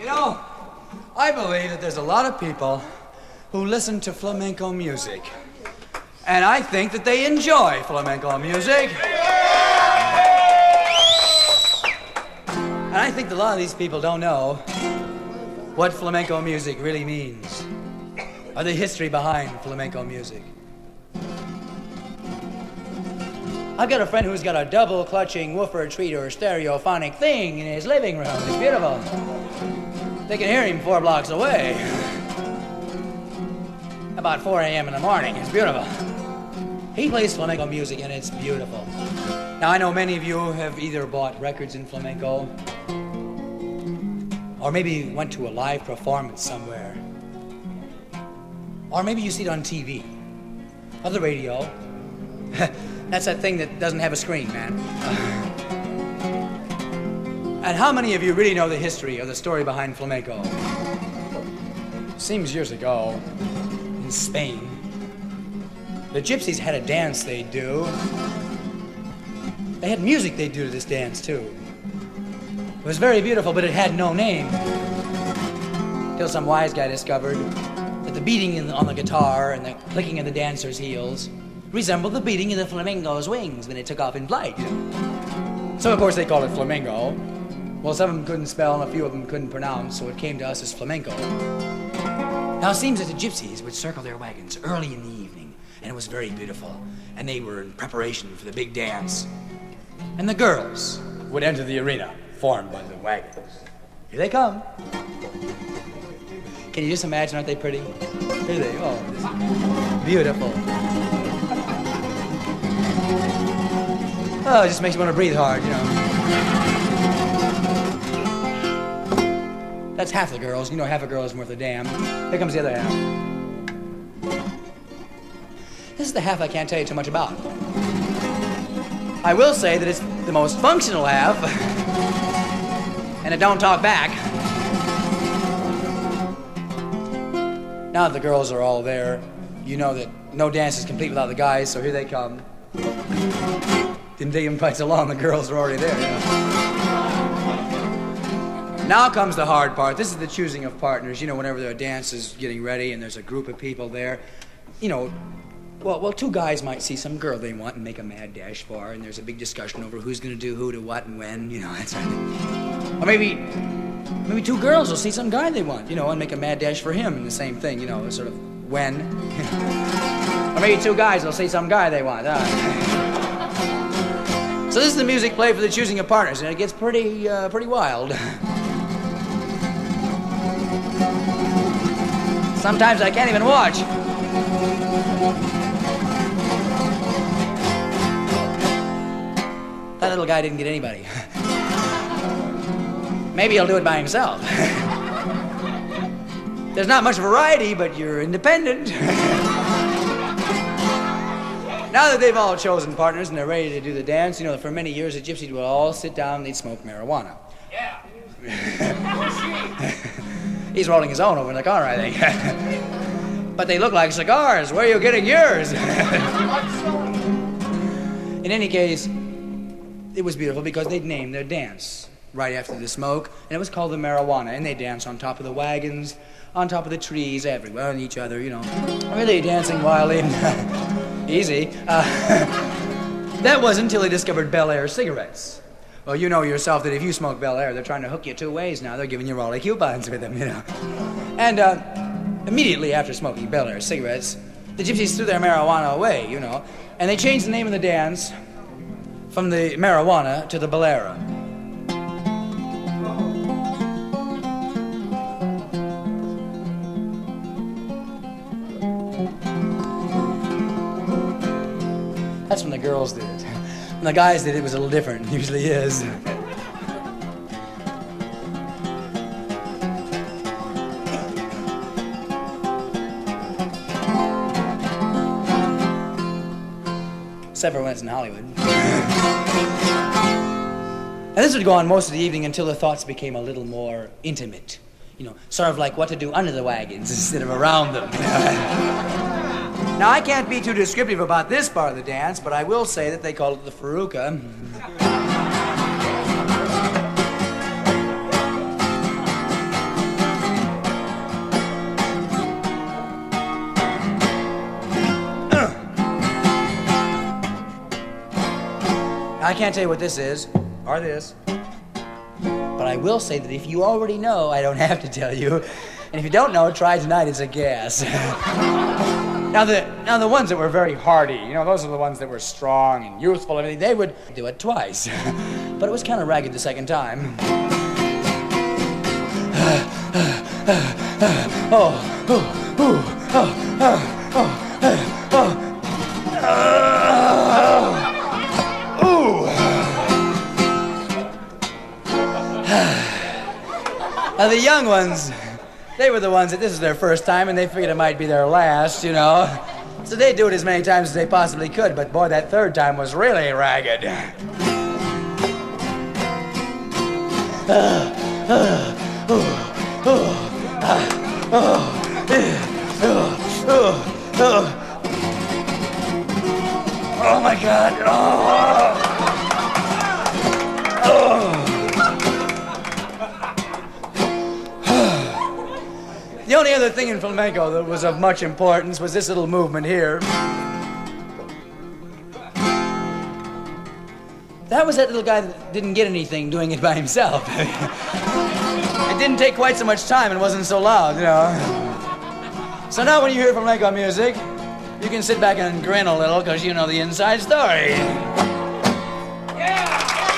You know, I believe that there's a lot of people who listen to flamenco music. And I think that they enjoy flamenco music. And I think that a lot of these people don't know what flamenco music really means, or the history behind flamenco music. I've got a friend who's got a double-clutching woofer treater stereophonic thing in his living room. It's beautiful. They can hear him 4 blocks away. About 4 a.m. in the morning. It's beautiful. He plays flamenco music, and it's beautiful. Now, I know many of you have either bought records in flamenco, or maybe went to a live performance somewhere, or maybe you see it on TV, or the radio. That's that thing that doesn't have a screen, man. And how many of you really know the history or the story behind flamenco? Seems years ago, in Spain, the gypsies had a dance they'd do. They had music they'd do to this dance, too. It was very beautiful, but it had no name. Till some wise guy discovered that the beating on the guitar and the clicking of the dancers' heels resembled the beating of the flamingo's wings when it took off in flight. So, of course, they called it flamenco. Well, some of them couldn't spell and a few of them couldn't pronounce, so it came to us as flamenco. Now, it seems that the gypsies would circle their wagons early in the evening, and it was very beautiful, and they were in preparation for the big dance. And the girls would enter the arena, formed by the wagons. Here they come. Can you just imagine, aren't they pretty? Here they go. Oh, beautiful. Oh, it just makes you want to breathe hard, you know. That's half the girls. You know, half a girl isn't worth a damn. Here comes the other half. This is the half I can't tell you too much about. I will say that it's the most functional half, and it don't talk back. Now that the girls are all there, you know that no dance is complete without the guys, so here they come. Didn't take them quite so long, the girls are already there, you know. Now comes the hard part. This is the choosing of partners. You know, whenever a dance is getting ready and there's a group of people there, you know, well, 2 guys might see some girl they want and make a mad dash for her, and there's a big discussion over who's going to do who to what and when, you know, that's right. Or maybe 2 girls will see some guy they want, you know, and make a mad dash for him, and the same thing, you know, sort of when. You know. Or maybe 2 guys will see some guy they want. So this is the music played for the choosing of partners, and it gets pretty wild. Sometimes I can't even watch. That little guy didn't get anybody. Maybe he'll do it by himself. There's not much variety, but you're independent. Now that they've all chosen partners and they're ready to do the dance, you know, for many years the gypsies would all sit down and they'd smoke marijuana. Yeah. He's rolling his own over in the corner, I think. But they look like cigars. Where are you getting yours? In any case, it was beautiful because they'd named their dance right after the smoke, and it was called the marijuana, and they danced on top of the wagons, on top of the trees, everywhere, and each other, you know, really dancing wildly. Easy. That wasn't until they discovered Bel Air cigarettes. Well, you know yourself that if you smoke Bel Air, they're trying to hook you 2 ways now. They're giving you Raleigh coupons with them, you know. And immediately after smoking Bel Air cigarettes, the gypsies threw their marijuana away, you know, and they changed the name of the dance from the marijuana to the Bolero. That's when the girls did it. When the guys did it, it was a little different. It usually is. Except for when it's in Hollywood. And this would go on most of the evening until the thoughts became a little more intimate. You know, sort of like what to do under the wagons instead of around them. Now, I can't be too descriptive about this part of the dance, but I will say that they call it the Faruka. I can't tell you what this is, or this. But I will say that if you already know, I don't have to tell you. And if you don't know, try tonight, it's a guess. Now the ones that were very hardy, you know, those are the ones that were strong and youthful and everything, they would do it twice. But it was kind of ragged the second time. Now the young ones, they were the ones that this is their first time and they figured it might be their last, you know. So they'd do it as many times as they possibly could, but boy, that third time was really ragged. Oh my God. The only other thing in flamenco that was of much importance was this little movement here. That was that little guy that didn't get anything doing it by himself. It didn't take quite so much time and wasn't so loud, you know. So now when you hear flamenco music, you can sit back and grin a little because you know the inside story. Yeah!